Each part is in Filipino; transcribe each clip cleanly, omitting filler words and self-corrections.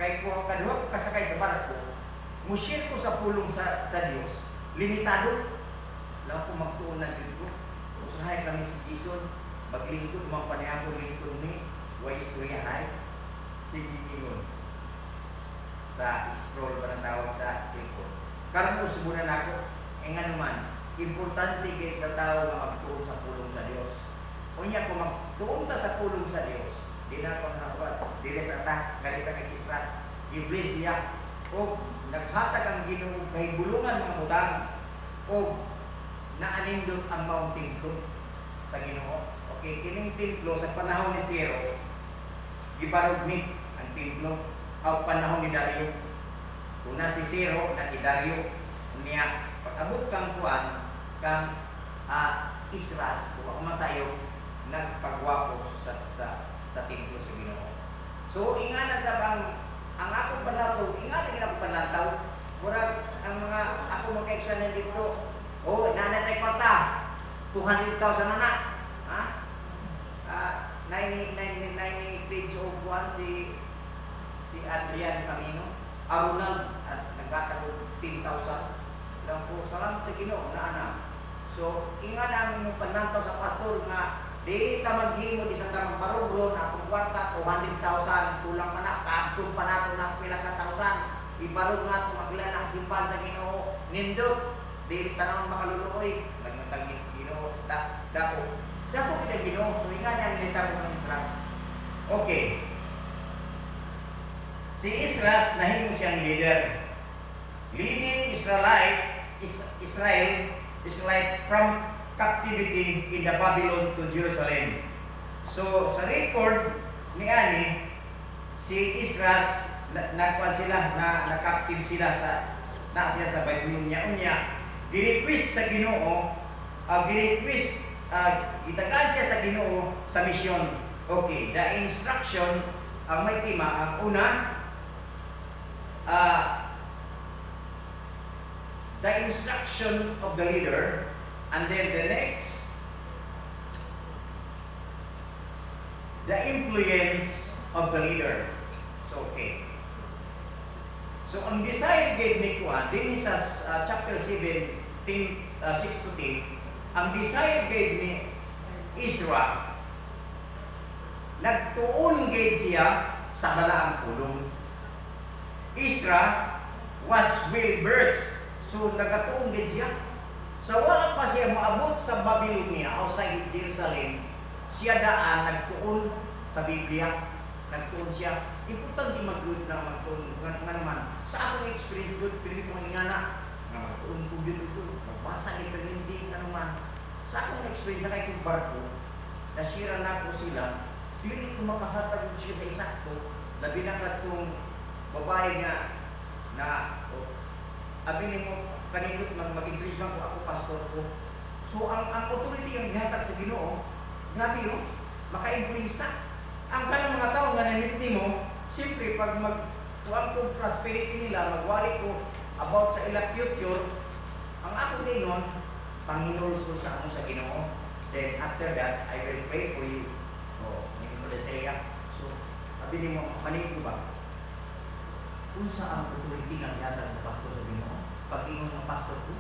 Kay kung kaduha ko kasakay sa barko, mushare ko sa pulong sa Dios, limitado. Lang ko magtuon na dito. Usahay kami si Jason, maglingkod, magpanayako lingkod ni, wa istoryahay. Sige ingon. Sa scroll ba na tawag sa cellphone. Karon usubunan ako, nga naman, importante gayud sa tao nga magtuon sa pulong sa Dios. Unya kung magtuon ta sa pulong sa Dios, di na ko nakuha, dili sa ta, gali sa kag-istras, iglesia, o naghatag ang Ginoo kay bulungan mga butang, o naanindot ang maong templo sa Ginoo. Okay, kining templo sa panahon ni Ciro, gibarog ni ang templo, o panahon ni Dario. Una si Ciro, na si Dario, niya, pag-abot kang kuan, kang Isras, kung ako masayo, nagpagwapo sa templo sa Ginoo. So, ingana sa bang, ang akong panataw, ingana gina ko panataw, murag, ang mga, ako mag-examine dito, nanay kwarta, 200,000 na. Ha? 90 page of one si Adrian Camino, Arunal, at nagkatago 10,000. Lang po, salamat sa Ginoo na anak. So, inga namin yung panantaw sa pastor nga, di ta maghimo di sa tamang barugron, akong kwarta, 200,000, kulang pa na, kadtong pa nato na pila ka thousand, ibarog na ito, maglan ang simpan sa Ginoo, nindot, di tanawang makaluluoy, magngutang Ginoo, dako kita Ginoo, so inga niya, nilita mo ng Isras. Okay. Si Isras, nahimo siyang leader. Leading Israel from captivity in the Babylon to Jerusalem. So, sa record ni Ani, si Isras, na-captive sila sa Babylonia. Unya, di-request sa Ginoo, itakan siya sa Ginoo sa misyon. Okay, the instruction, ang may tema, ang una, the instruction of the leader, and then the next, the influence of the leader. So, okay. So, ang desire gave ni Kuan, din sa chapter 7, 6 to 10, ang desire gave ni Isra, nagtuon gave siya sa balaang pulong. Isra was well-versed. So, nagatuon din siya. Sa wala pa siya maabot sa Babylonia o sa Jerusalem, siya daan nagtuon sa Biblia. Nagtuon siya. Importante mag-good na magtuon. Nga naman, sa akong experience good, pinili ko ingana, na magtuon ko dito, magbasa ito hindi, naman. Sa akong experience, sa kay barko, nasira na ko sila, hindi ko makahatag siya sa isakto, labi na katong babae nga, abinin mo, kanindot mag-introduce lang ko ako, pastor ko. So, ang authority ang gihatag sa Ginoo, grabe no? Maka-influence na. Ang kanang mga tao nga namit mo, siyempre, pag kuhaan ko prosperity nila, magwali ko about sa ilang future, ang ako din nun, Panginoos ko sa sa Ginoo. Then, after that, I will pray for you. Hindi ko na siya. So, abinin mo, manin ko ba? Kung saan ang authority ng gihatag sa pastor sa Ginoo, pag-ingon ng pastor ko,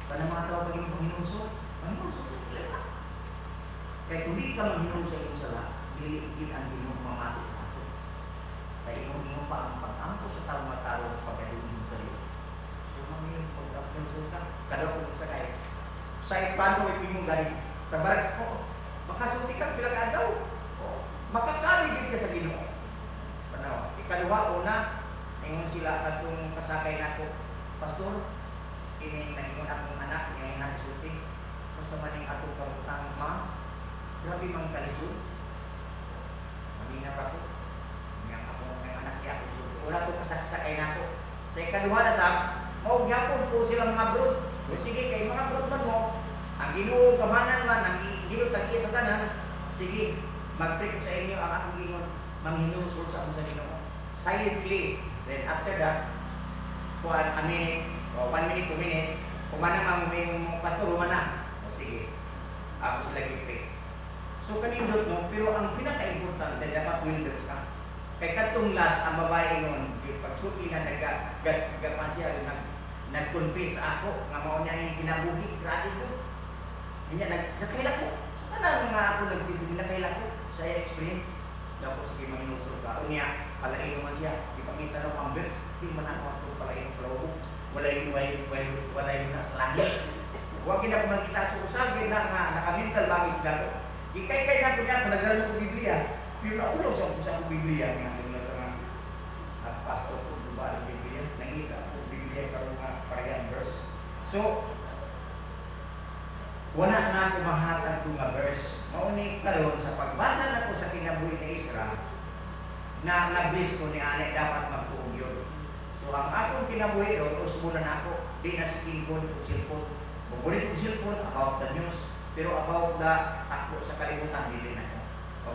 para mga tao pag-ingon Panginoon kaya kung di ka mag-Ginoo sa iyong sala, dili ang Ginoo mamati sa ato. Kaya ingon pa ang pag-angko sa tao mataro pagkadulong sa Diyos. So, mamilin pag-apensyon ka, kada ko sa kaya. Sa ipano ay pingong galing sa barko, makasulti ka, bilang adaw. Makakarigid ka sa Ginoo. Panaw, ikaluha, una, ingon sila at kung kasakay na ako, pastor, ini nag-ingon akong anak, ngayon na isulti. Kung sa maning atong kabutang grabe mang kalisod. Maminap ako. Ngayon ako ng anak niya ako. Wala ko kasakay na ako. Sa ikaduha na sa, gyapon po sila mga brod. Sige, kay mga brod man mo, ang Ginoo kamanan man, ang Ginoo tagi sa tanan, sige, mag-pray sa inyo ang akong Ginoo, manghinusul sa akong sa Ginoo. Silently. Then after that, a minute, 1 minute, 2 minutes, kumana yung pastor, umana. Sige, ako sila gipray. So kanindot no, pero ang pinaka-importante, dapat wilbers ka. Kay katong last ang babae noon, pagsuki na naggapan siya, nag-confess ako, nga mao niya yung kinabuhi, grabe ko. Niya, nakaila ko. Sa tanan nga ako nag-confess, nakaila ko sa experience. Daw ko sige manginusog ka. O niya, palain naman siya. Ipakita ng ambers, di man ako ito palain ng palawo. Walay na sa langit. Huwag na ko makita sa usagin na nga, naka-mental baggage na ko. Ikay-kay na ko niya, nagdala ko Biblia. Pero naulo sa ko Biblia nga. Pastor ko, diba ang Biblia? Nangita ko Biblia karong nga parehang verse. So, wala na ako mahatag itong nga verse. Mauni karon sa pagbasa na ko sa kinabuhi ni Isra, na nag-bless ko ni Ane, dapat magtuog yun. So, ang akong kinabuhi ron, usbunan ako, di na si Kingkon o Silpon. Bubulit ko Silpon about the news, pero about the takbo sa kalimutan, hindi na ako.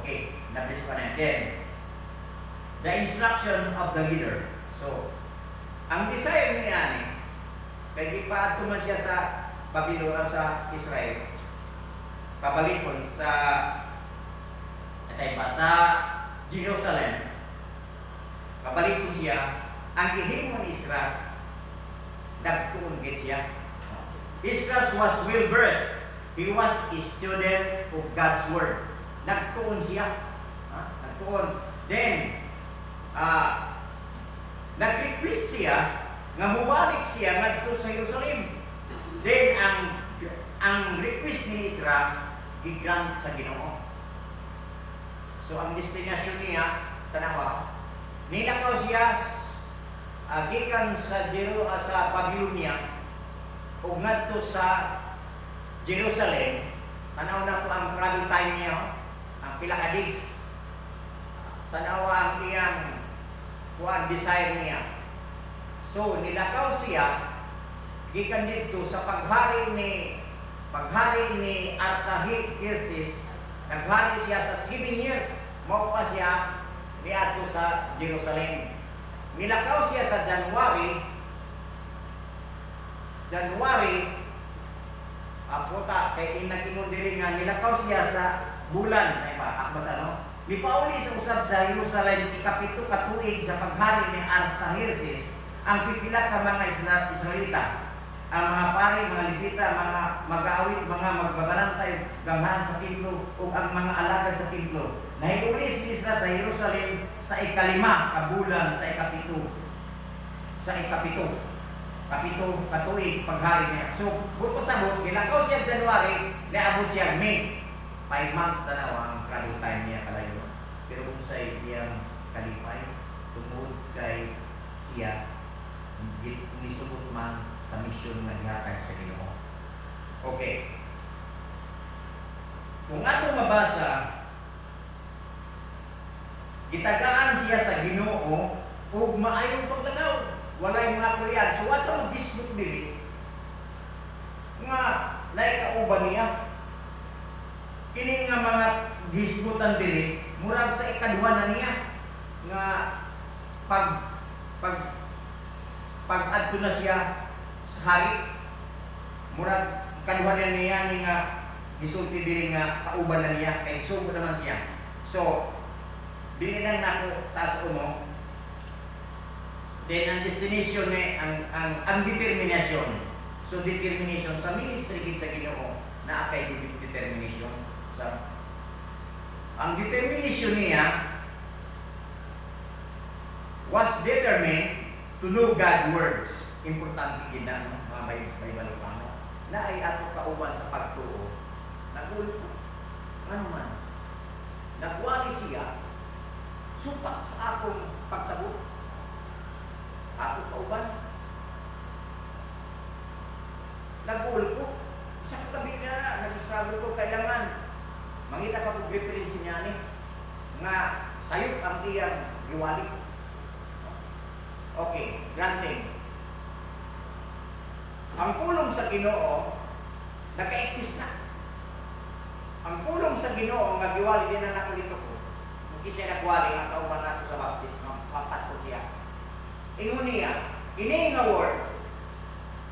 Okay, na-bless pa na. Then, the instruction of the leader. So, ang desire ni Ani, kaya ipaadto man siya sa Babylon sa Israel, pabalikon sa Jerusalem, pabalikon siya, ang gihimo ni Esdras, nagtuon gid siya. Esdras was well-versed. He was a student of God's Word. Nagtuon siya. Nagtuon. Then, nag-request siya nga mubalik siya ngadto sa Jerusalem. Then ang request ni Isra gigrant sa Ginoo. So ang destinasyon niya tanawa, nilakaw siya gikan sa Babylonia ug ngadto sa Jerusalem. Tanaw na ko ang travel time niya, ang pila ka days. Tanawa ang iyang desire niya. So nilakaw siya gikan dito sa paghari ni Artaxerxes. Naghari siya sa 7 years. Mao pa siya niadto sa Jerusalem. Nilakaw siya sa January ako kay inagimon diri nga nilakaw siya sa bulan ay pa akbas ano. Nipauli sa usab sa Jerusalem ikapito ka tuig sa paghari ni Artaxerxes ang pipila ka mga Israelita, ang mga pari, mga Levita, mga mag-aawit, mga magbabalantay, ganghan sa templo ug ang mga alagad sa templo. Nahiuli si Esdras sa Jerusalem sa ikalima ka bulan sa ikapito. Kapito katuig paghari niya. So, buto sabot, gilakaw siya January, naabot siya May. 5 months na ang travel time niya kalayo. Pero kung sa iyang kalipay, tungod kay siya, nisubot man sa misyon na ihatag sa Ginoo. Okay. Kung ato mabasa, gitagaan siya sa Ginoo ug maayong paglagaw. Walay mga Korean. So, asa mo gisbot dili? Nga, naikauban niya. Kini nga mga gisbutan dili, murag sa ikaduha na niya. Nga, pag adto na siya sa hari, murag ikaduha na niya ni nga gisulti dili nga kauban na niya. Kaya sugo naman siya. So, dili nang nako taas umo. Then ang destination ni ang determination. So determination sa ministry gid sa Ginoo na kay determination sa ang determination niya was determined to know God's words. Importante gid na mga Bible pano. Na ay ato kauban sa pagtuo. Nagulpo. Ano man. Nagwali siya supak sa akong pagsabot. Ako kauban. Nag-uul ko. Isang tabi na, nag-struggle ko, kailangan. Mangita pa kong reference niya ni, nga sayop ang iyang giwali. Okay, granting. Ang pulong sa Ginoo, naka-ektis na. Ang pulong sa Ginoo, nga giwali din na nakulito ko. Kung siya nagwali, ang kauban nato sa baptism, papasto siya. Ingon niya, ini nga words,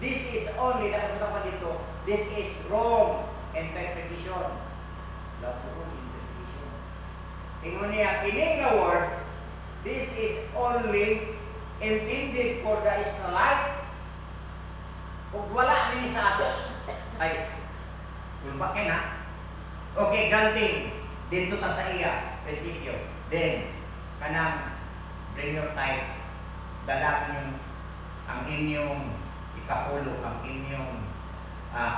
this is only, nakatutak pa dito, this is wrong interpretation. Wrong interpretation. Ingon niya, ini nga words, only intended for the Israelite. Kung wala din sa ato, ay, kung bakit na? Okay, granting, dito ta sa iya, prinsipyo. Then, kanang, bring your tithes, dala niyo ang inyong ikapulo, ang inyong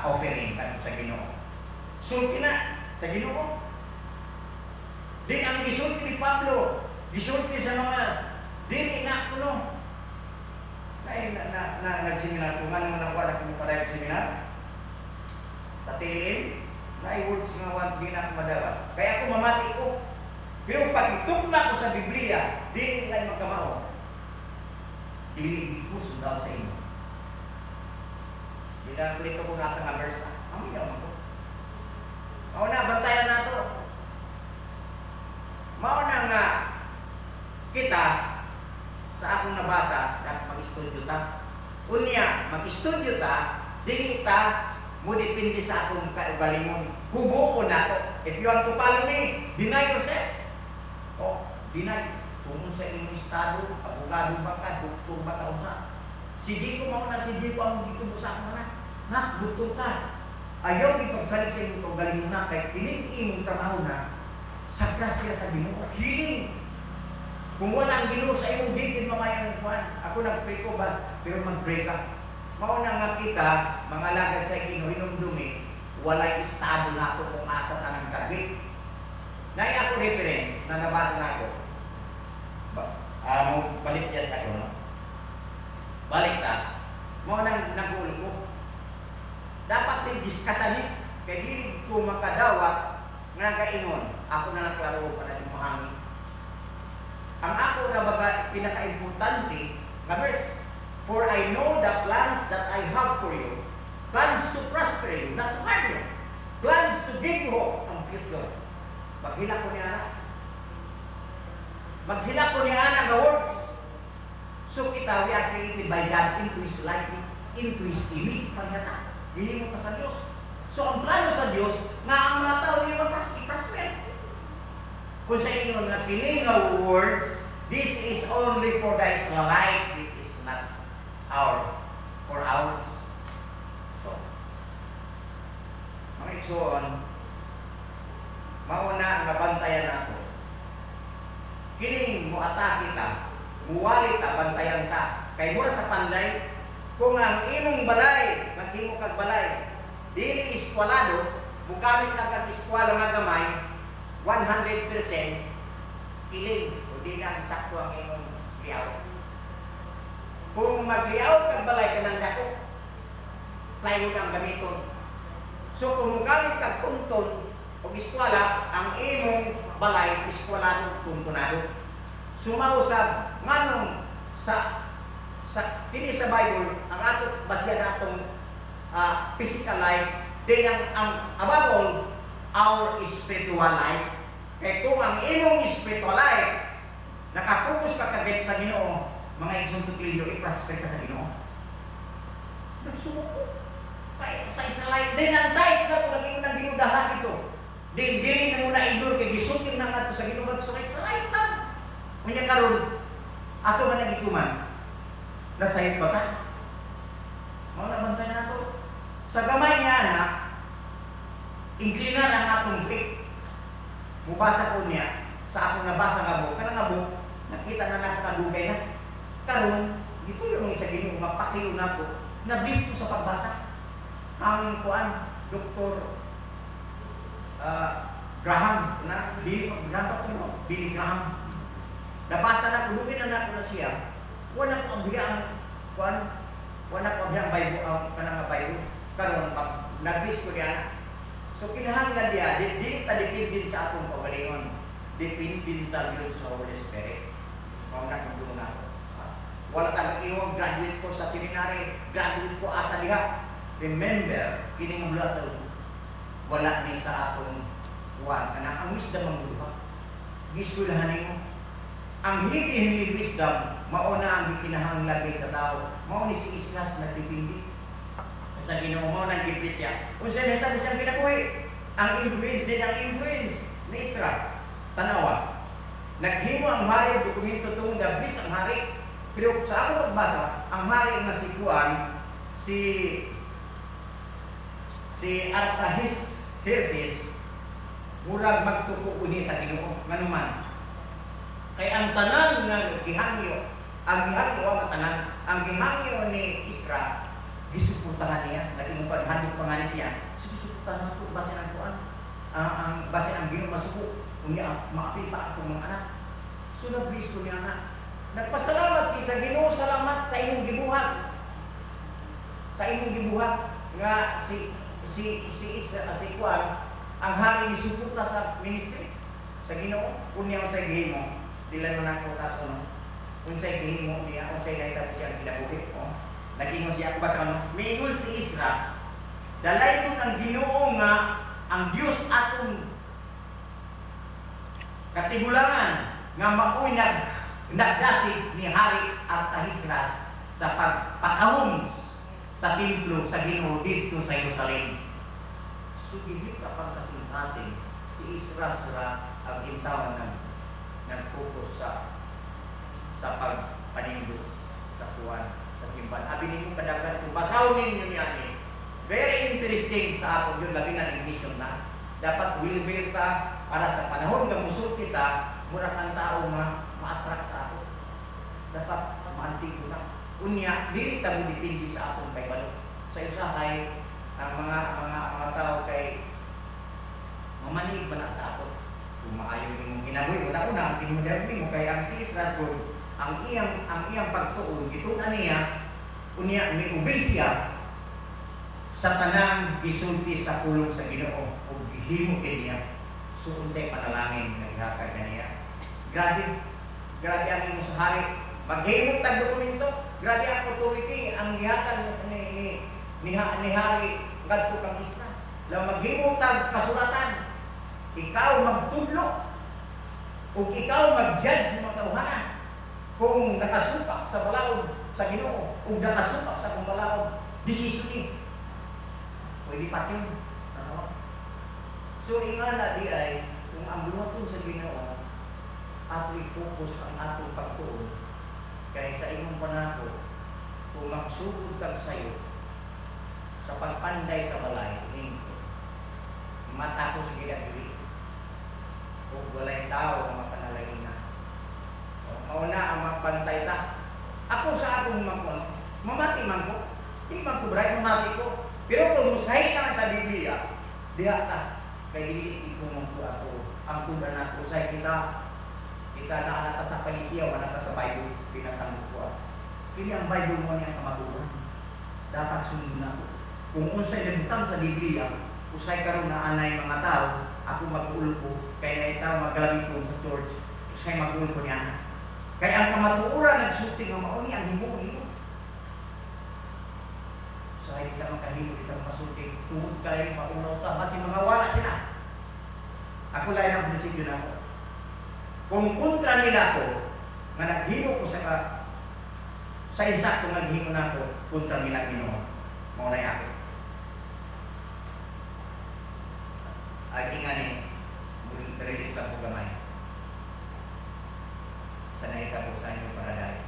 offering kanto sa Ginoo. Sulti na sa Ginoo. Di ang isulti ni Pablo, isulti sa mga dili na kuno. Nag-seminar ko, nga naman ang wala kong pala yung seminar. Sa TLM, na-words nga wala, di na ako madawat. Kaya ako mamati ko. Pero pag itukla ko sa Biblia, dili na magkamao. Dili ko sundaw sa inyo. Dito ko nasa nga verse na. Ang minaw ko. Mao na, bantayan na ito. Mao na nga kita sa akong nabasa, dapat mag-studio ta. Unya, mag-studio ta, dili ta mo depende sa akong kaugalingon. Hubo ko na to. If you want to follow me, deny yourself. Oh, deny. Kung sa inyong estado, abogado ba ka, doktor ba ka, unsa? Si Jico mo na, si Jico ang dito mo sa akin na, doktor ka. Ayaw di pagsalig sa inyong kaugalingon na, kaya kining-imong trabaho na, sa grasya sa Ginoo, healing. Kung wala ang Ginoo sa iyong digid mamayang kuhan, ako nag-pray ko ba, pero mag-pray ka. Mauna nga kita, mga lagad sa Ginoo, hinumdumi, walay estado na ako kung asa na ng kagwit. Nai ako reference na nabasa na ako. Balik yan sa ako, no? Balik ta. Mauna nag-uul ko. Dapat din diskasan niya. Kaya di ko makadawat nga kainon. Ako na naklaro para yung mahangin. Ang ako na baga pinaka-importante na verse, for I know the plans that I have for you, plans to prosper you, not to harm you, plans to give you hope and future. Maghila ko niya na. Maghila ko niya na the words. So kita, we are created by God into His likeness, into His image. Panyata, hindi mo pa sa Diyos. So ang plano sa Diyos, nga ang mga tao niyo mag-prosper. Kung sa inyo na piningaw words, this is only for the Israelite, this is not for ours. So, mga igsoon, mauna ang nabantayan nato. Kining mo atake ta, muwali ta, bantayan ta. Kay mura sa panday, kung ang imong balay, maghimo kag balay, dili eskwalado, mugamit lang kag eskwala nga gamay, 100% iling o di na sakto ang imong liyaw. Kung magliyaw kag balay ka ng dako, plywood ang gamiton. So kung mugamit kag tunton o eskwala, ang imong balay eskwalado tuntunado. Sumausab nganong sa kini sa Bible ang ato basya natong physical life, din ang above all our spiritual life. Kaya kung ang imong spiritual life, nakapokus ka kagad sa Ginoo, mga isang tutilyo, i-prosper ka sa Ginoo. Nagsumuko. Kaya sa Israelite, din ang tithes na ito, naging ng binudahan ito. Dili na muna idol, kaya gisutin na nga ito sa Ginoo, sa Israelite man. Kanya karon, ato man nagituman, nasahit ba ka? Mga nabantay na ito. Sa gamay niya, anak, inclina ang atong faith. Mubasa ko niya, sa akong nabasa nga book, kanang nga book, nakita na nakakadugay na. Karon, dito yung sa Ginoo, mapakliw na ko, nabis ko sa pagbasa. Ang kuan, Dr. Graham, Billy Graham. Nabasa na ko, dugay na ko na siya, wala ko ang biyang, kuan, wala ko ang biyang Bible, kanang nga Bible. Karon, pag nabis ko niya, so kinahanglan diya, dili ta dependent sa atong kaugalingon. Dependent ta yun sa Holy Spirit. Mauna kung doon na ako. Wala ta mag-iwag, graduate ko sa seminary, graduate ko asa liha. Remember, kining mula to, wala ni sa atong kuwan. Ang wisdom ang lupa. Gisulahanin mo. Ang hindi wisdom, mauna ang kinahanglan sa tao. Mauna si Islas na dependent sa Ginoo mo nang gipis siya. Kung siya nita, siyang pinabuhi. Ang influence din ang influence ni Israel. Tanawa. Naghimo ang hari dokumento tungod dabis ang hari. Pero sa ako magbasa, ang hari nga si Juan, si Artaxerxes, murag magtutuo ni sa Ginoo manuman. Kay ang tanan nga gihangyo, ang gihangyo ni Isra, gisuportahan niya, naging paghandog pa nga siya. Suportahan ko base ang kuan, ang base ang Ginoo masuko, unya maapi pa akong mga anak. So nag-bless ko niya anak. Nagpasalamat siya sa Ginoo, salamat sa imong gibuhat. Sa imong gibuhat nga si Juan ang hari ni suporta sa ministry sa Ginoo unya sa gihimo dila man ako tas ono unsay gihimo niya unsay gahita siya gidabuhi nagingos siya basta ano miingol si Isras dalay tun ang Ginoo nga ang Dios aton katigulangan nga maoy nagdasig ni Hari Artaxerxes sa pagpatahom sa templo sa Ginoo dito sa Jerusalem. So dili kapag kasing-kasing si Isras ang intawan nag-focus sa pagpanindot sa kuwan sa simbahan. Abi nimo kadaghan kung basahon ninyo niyan very interesting sa aton yun labi na nag-mission na. Dapat willing ta para sa panahon nga musot kita mura kang tao nga ma-attract sa ato. Dapat maantigo na. Unya dili ta mo dipindi sa aton kay balo. Sa usahay ang mga tao kay mamanig ba na sa aton. Kung maayo yung ginabuhi una-una ang kinumadabi mo kay ang si Strasbourg ang iyang pagtuon gitun-an niya unya ni ubisya sa tanang gisulti sa pulong sa Ginoo o gihimo niya suon sa panalangin nga ihatag kaniya. Grabe ang imong sa hari. Maghimot tag dokumento. Grabe ang authority ang gihatag ni hari ngadto kang Isra. Law maghimot tag kasulatan. Ikaw magtudlo o ikaw mag-judge ng mga tawhanan kung nakasupak sa balaod sa Ginoo o nakasupak sa kung balaod decision ni pwede pa yun. So ingana di ay kung ang buhaton sa Ginoo ato i-focus ang atong pagtuon kaya sa imong panako kung magsugod kag sayo sa pagpanday sa balay mata ko sa gilid o walay tao ang mapanalangin na. Mauna ang magbantay ta. Ako sa akong mamati man ko. Di man ko bray, mamati ko. Pero kung musahin naman sa Biblia, diha ta. Kaya dili ikumong ko ako. Ang tunda na ko sa kita naanata sa Palisiyaw, anata sa Bible, pinatanggo ko. Pili ang Bible mo niya kamagulan. Dapat sunod na ko. Kung unsay nagutang sa Biblia, usay karon na anay mga tao, ako mag-uul ko, kaya itaw magalamit ko sa church, usay mag-uul ko niya. Kaya ang kamatuuran nagsulting ng mauni, ang himuon mo. Usay kita makahimo, kita masulting, tuhod kayo, maulaw ka, kasi mga wala sila. Ako lain ang prinsipyo na ako. Kung kontra nila ko, nga naghimo ko sa insakto nga naghimo na ako, kontra nila Ginoo, maunay ako. Ay nga ni, relate ka po gamay. Sanay ka po sa inyong paradise.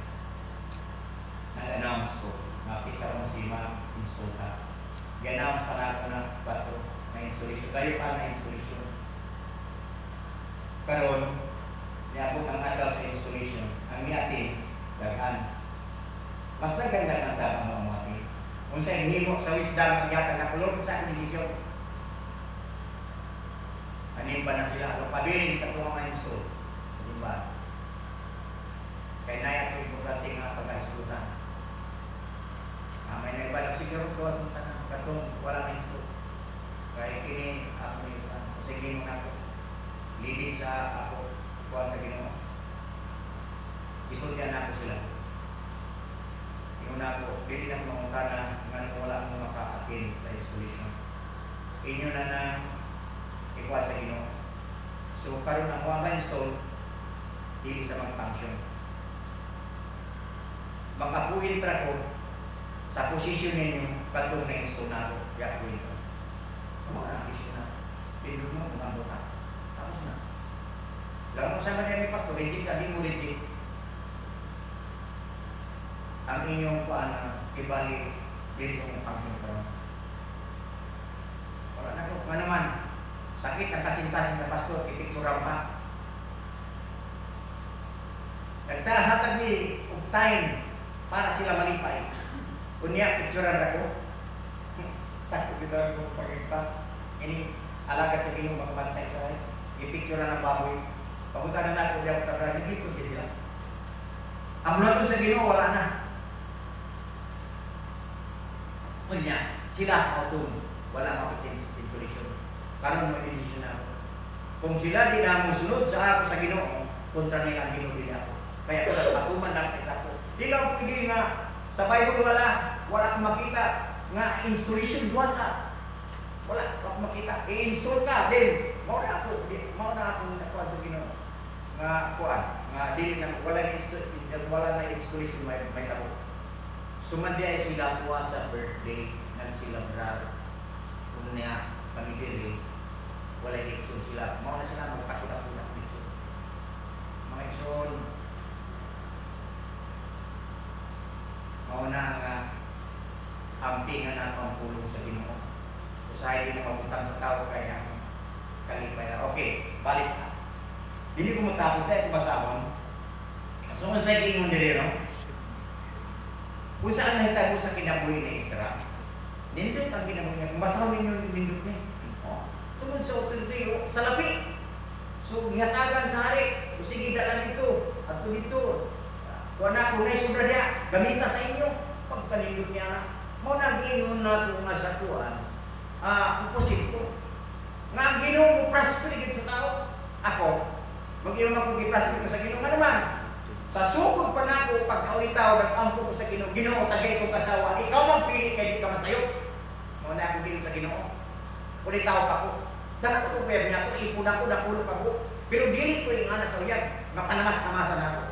Nag-announce ko, nakita ko si Ma'am install ka. I-announce pa na ako ng bato na installation. Kayo pa na installation. Karon, niabot ang adult sa installation. Ang niatin, dagan. Mas naganda ang sa mga atin. Kung sa inhimo, sa wisdom, ang yata na kulong sa desisyon. Anin ba na sila? Kung pabiling katong mga install. Diba? Kaya na ito importante nga pag-install. May nagbalak siguro ko sa tanang katong walang install. Kaya kini ako yung sige mo na ako. Leading sa ako kuha sa Ginoo. Isultihan na ako sila. Ingon ako, pili na mangutana nga wala akong makaakin sa installation. Inyo na ikuha sa Ginoo. So karon ang mga install dili sa mga function. Makapuhin tra ko sa posisyon ninyo katong na-install na ako. Yapuhin ko. Mga na-issue na. Pindot mo kung ano ka. Tapos na. Lang mo sa mga may pastor, reject ka, di mo reject. Ang inyong ibalik din sa mga pangsimpan. Wala na ko, nga naman, sakit ang kasintasin na pastor, ipikturang pa. Nagtahatag ni time para sila malipay. Kunya, picturean na ko. Sakit kita ko pagigpas. Ini, alagad sa Ginoo makabantay sa akin. Ipicturean ng baboy. Papunta na natin, hindi ako tabraan, nag-picture din sila. Ang mulaton sa Ginoo, wala na. Kunya, sila autumn. Wala mapag-insulation. Parang mag-insulation na ako. Kung sila di na musunod sa ako sa Ginoo, kontra nila ang Ginoo din ako. Kaya kung nagpatuman lang sa ako. Di lang pwede nga sa Bible wala akong makita nga instruction duwa sa wala akong makita. I-install ka din. Mauna ako nakuha sa Ginoo. Nga kuan, nga dili na wala na instruction may tabo. Sumandi ay sila kuha sa birthday ng sila brar. Kung niya pamidiri, wala election sila. Mauna sila magpakita po ng election. Mga election, mauna nga ampingan at pampulong sa Ginoo. Usahay din na mabutang sa tao kaya kalipay na. Okay, balik na. Hindi ko matapos dahil kumasahon. So, kung sa'yo ingon nila, no? Kung saan nahitago sa kinabuhi na Isra, nindot ang kinabuhi niya. Kung masahon ninyo, nindot niya. Tungkol sa authority, sa lapi. So, ihatagan sa hari. O sige, dalan dito. At dito. Kung na, kung naisubra niya, gamita sa inyo. Pagkalindot niya na. Mo nag-inon na ito nga sa tuwan, kupusin ko. Nga ang Ginoo mo prosperigid sa tao. Ako, mag-inom ako gi-prosper ko sa Ginoo. Nga naman, sa sukod pa na ako, pagkaulitaw, nag-ampo ko sa Ginoo. Ginoo, tagay ko kasawa. Ikaw magpili, kaya di ka masayok. Mo na ako din sa Ginoo. Ulitaw pa ko. Dapat ko kaya niya ito, ipon ako, napulok ako. Pero dili ko yung nga nasawiyan. Mapanamas-tamasan ako.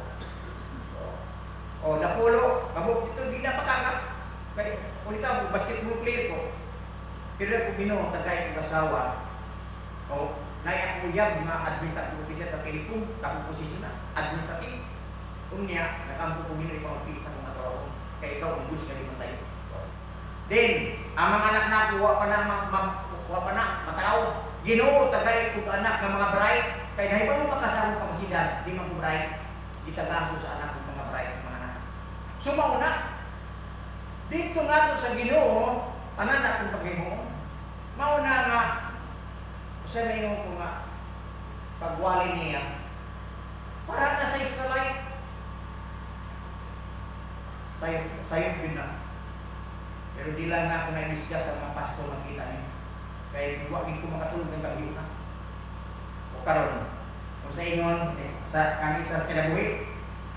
O, napulo, mabuk, ito hindi na pakaka. Kaya, ulitaw, basketball player ko. Pero ako Ginoo, tagay ko kasawa. O, naya ako yung mga administrative officer sa Philippine, tapos posisyon na, administrative. Kung niya, nakampo ko Ginoo ipang pili sa mga asawa ko. Kaya ikaw, ang gusto niya di masayo. Then, ang mga anak na ako, wa pa na, matakaw. Ginoo, tagay ko anak ng mga bride. Kaya dahil pa nung makasama ka masida, di mga bride, itagaan ko sa anak ng mga bride, mga anak. So, mauna, dito nga sa Ginoo, tanan natin pag-Ginoo. Mauna nga, sa mayroon ko nga, pagwali niya, para na sa Israelite. Sayos din na. Pero di lang na ako na-discuss sa mga pastor makita niyo. Kaya huwag ko makatulog ng gabi na. O karon, kung sa inyon, sa ang Israel kinabuhi,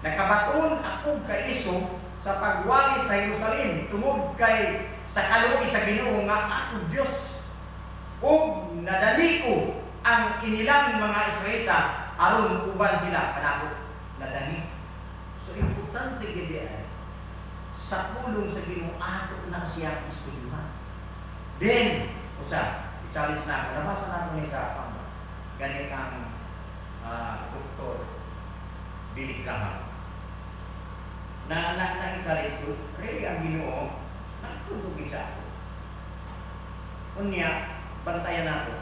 nakabatuon ako kay Iso sa pagwali sa Jerusalem, tungod kay sa kaluoy sa Ginoo nga ako Dios. Ug nadali ko ang inilang mga Israelita aron uban sila kanako. Nadali. So importante gid ay sa pulong sa Ginoo ato na siya istudyuhan. Then, i-challenge na ako. Nabasa na ako niya sa ganit ang Dr. Billy Graham. Na-encourage ko, really ang Ginoo, nagtutugin sa ako. Unya, bantayan ako.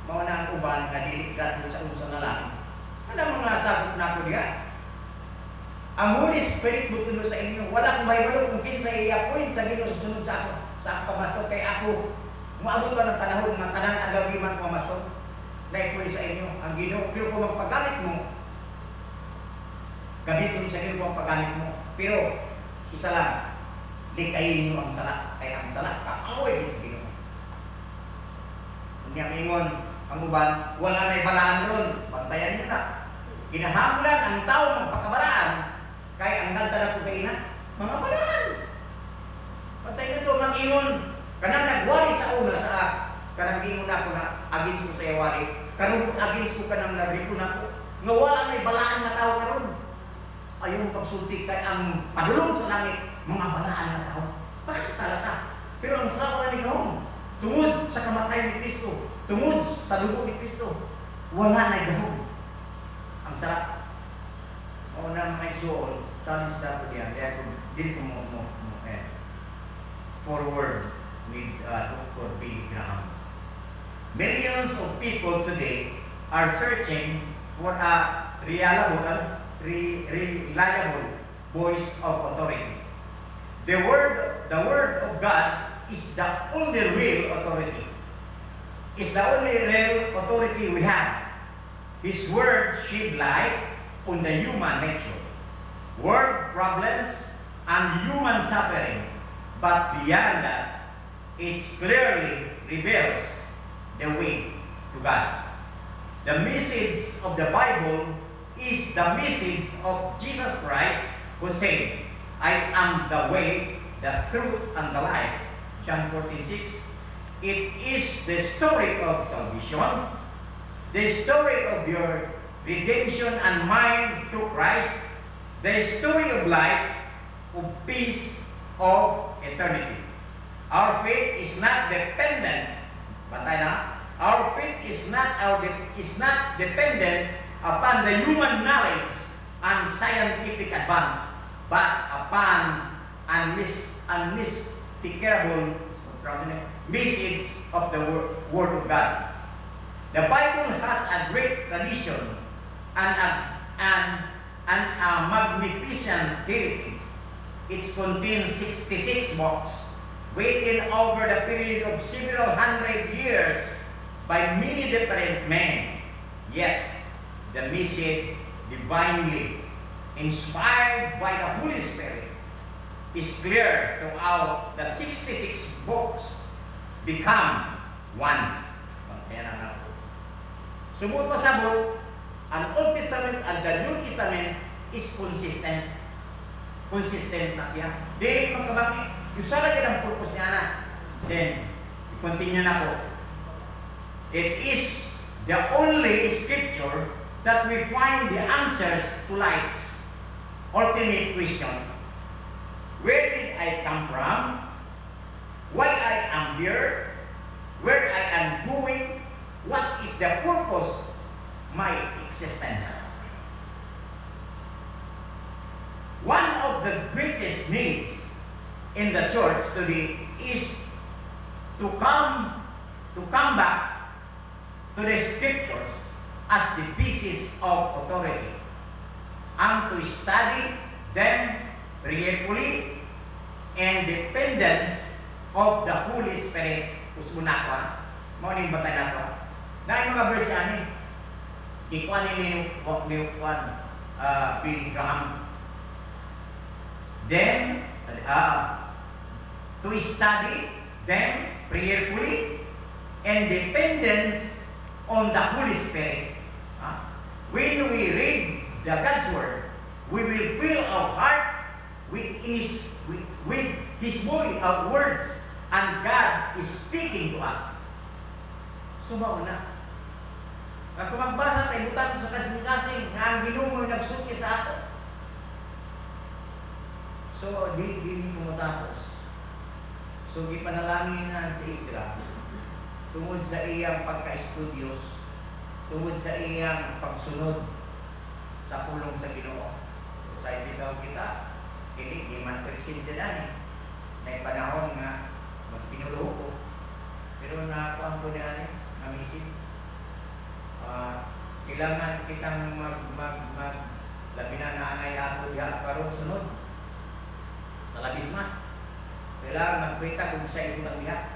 Mauna ang uban, nadiligrat mo sa unsa na lang. Ano mga sagot na ako diya? Ang Holy Spirit butulo sa inyo. Wala kong mahibalo kung kinsa i-appoint sa Ginoo sa sunod sa ako. Sa ako pamastor kay ako. Muabot ba ng panahon ng tanang agabi man pamastor? Na-ipuli sa inyo ang Ginoo. Pero kung magpagamit mo, gamitin sa Ginoo ang paggamit mo. Pero, isa lang, likayin nyo ang sala. Kaya ang sala, kaaway din sa Ginoo. Kung niya mingon, ang uban, wala may balaan ron. Bantayan nyo na. Ginahamulan ang tao ng pagkabalaan. Kaya ang nagdala ko kayo na, mga balaan. Bantayan nyo ito, mag-ingon. Kanang nagwari sa una sa kanang ingon ako na against ko sa iwari. Kanang against ko kanang nagripo na ko. Nga wala may balaan na tao karon. Ayaw mo pagsulti kay ang padulong sa langit, mga balaan na tao. Bakit sa salata? Pero ang sarap na ni Gahong, tungod sa kamatayan ni Kristo, tungod sa dugo ni Kristo, wala na Gahong. Ang sarap. O na mga isuon, challenge na po diyan. Kaya kung dili ko forward with Dr. Billy Graham. Millions of people today are searching for a reliable voice of authority. The word of God is the only real authority. It's the only real authority we have. His word shed light on the human nature, world problems, and human suffering. But beyond that, it clearly reveals the way to God. The message of the Bible is the message of Jesus Christ, who said, I am the way, the truth, and the life. John 14:6. It is the story of salvation, the story of your redemption and mine through Christ, the story of life, of peace, of eternity. Our faith is not dependent, our faith is not dependent upon the human knowledge and scientific advance, but upon unmistakable message of the Word of God. The Bible has a great tradition and a magnificent heritage. It contains 66 books, written over the period of several hundred years by many different men. Yet, the message, divinely inspired by the Holy Spirit, is clear throughout the 66 books become one. Sumut pasabot, ang Old Testament and the New Testament is consistent. Consistent na siya. Dili magkabaki. Yung sa lagi ng purpose niya na. Then, continue na po. It is the only scripture that we find the answers to life's ultimate question. Where did I come from? Why I am here? Where I am going? What is the purpose of my existence? One of the greatest needs in the church today is to come back to the scriptures as the basis of authority and to study them prayerfully and dependence of the Holy Spirit. Usmunakwa, mauning batay na ito. Na yung mga verse yan, ikuan ni Billy Graham. Then, to study them prayerfully and dependence on the Holy Spirit. When we read the God's Word, we will fill our hearts with His words, and God is speaking to us. So, mauna. Kung magbasa tayo, butan sa kasing-kasing na ang Ginoo nagsuki sa ato. So, di kumutapos. So, gipanalangin sa Israel tungod sa iyang pagka-estudyos, tungod sa iyang pagsunod sa pulong sa Ginoo. So, sa ibitaw kita, hindi man presente na may panahon nga magpinulo ko. Pero nakuha ko na namisip. Kailangan kitang labi na naanay ato diha karon sunod sa labis man. Kailangan magkwenta kung sa ibutang diha.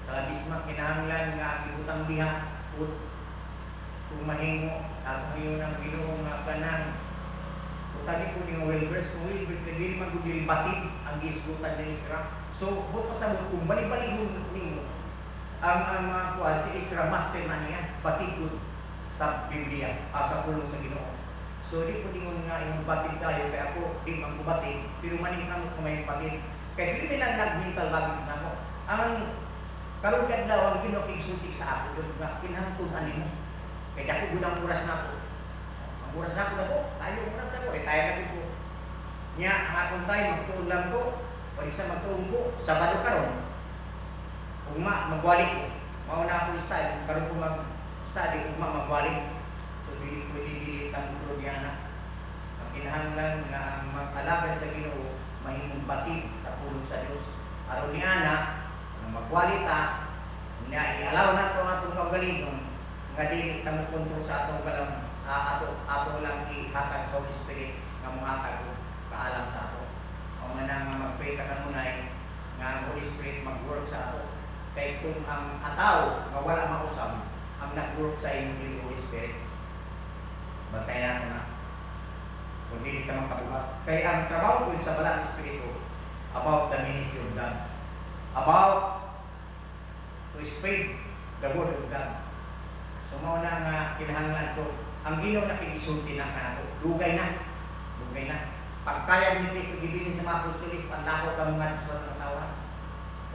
Sa labis man kinahanglan nga ang ibutang diha kung mahingo at ngayon ang Ginoo nga kanang utali ko ning Wilbers kung Wilbers dili man gud diri batid ang gisgutan ni Isra. So buto sa kung balik-balik ninyo ang mga kuha si Isra master man niya batid sa Biblia sa pulong sa Ginoo. So di ko dingon nga yung batid tayo kaya ako di man ko batid pero maning kamo kumain batid kaya di lang nag-mental baggage na ako. Ang karon kadlaw ang Ginoo kigsulti sa ako dito nga kinahanglan nimo. Kaya ako gud ang oras na ako. Ang oras na ako tayo oras na ako retire na ko. Nya hapon tayo magtuon lang ko. Pwede sa magtuon ko Sabado karon. Ugma magwalik ko. Mao na ako style karon ko mag-study ugma magwalik. So pwede ang Gloriana. Ang kinahanglan nga ang mag-alagad sa Ginoo mahimong batid sa pulong sa Dios. Aron ni ana ang magkwalita na i-allow na ito atong kaugalingon nga dili ta mo kontrol sa atong kalam ato lang ihatag sa Holy Spirit nga mohatag og kaalam sa ato. O nga nang mag-pray ka kanunay nga ang Holy Spirit mag-work sa ato. Kay kung ang ataw nga wala mausab ang nag-work sa imong dili Holy Spirit, bantayan nato na. Kung dili ka makabuhat. Kay ang trabaho ko sa Balang Espiritu about the ministry of God. About to spread the word of God. So mao na nga kinahanglan. So ang Ginoo na pinisulti na kanato. Dugay na. Dugay na. Pagkayag ni Kristo gibilin sa mga apostolis, panlako ka mga sa mga tawa.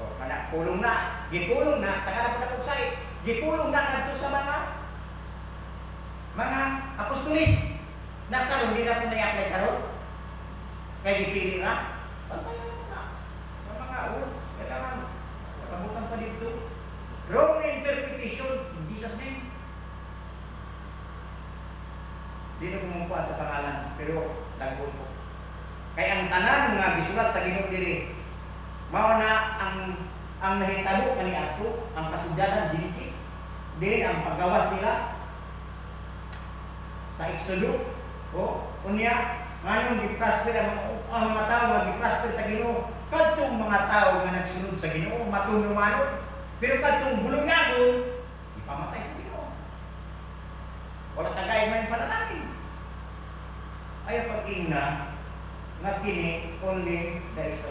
O kada pulong na, gipulong na, takada pa say, gipulong na kadto sa mga apostolis. Nagkaroon din natin na i-apply karon. Kaya dipili na. Pantayan mo na. Sa mga kailangan. Nakabutan pa dito. Wrong interpretation in Jesus' name. Di na kumumpuan sa pangalan, pero lagun ko. Kaya ang tanan nga gisulat sa Ginoo diri, mao na ang nahitabo kaniadto, ang kasugdanan Genesis. Din ang paggawas nila sa Exodus. O, unya, nganong gi-prosper ang mga tao nga gi-prosper sa Ginoo. Kadtong mga tao nga nagsunod sa Ginoo, matunumanon. Pero kadtong bulungagon, ipamatay sa Ginoo. Wala tagay man panalangin. Ay pag-ingna nga kini only the Israelites.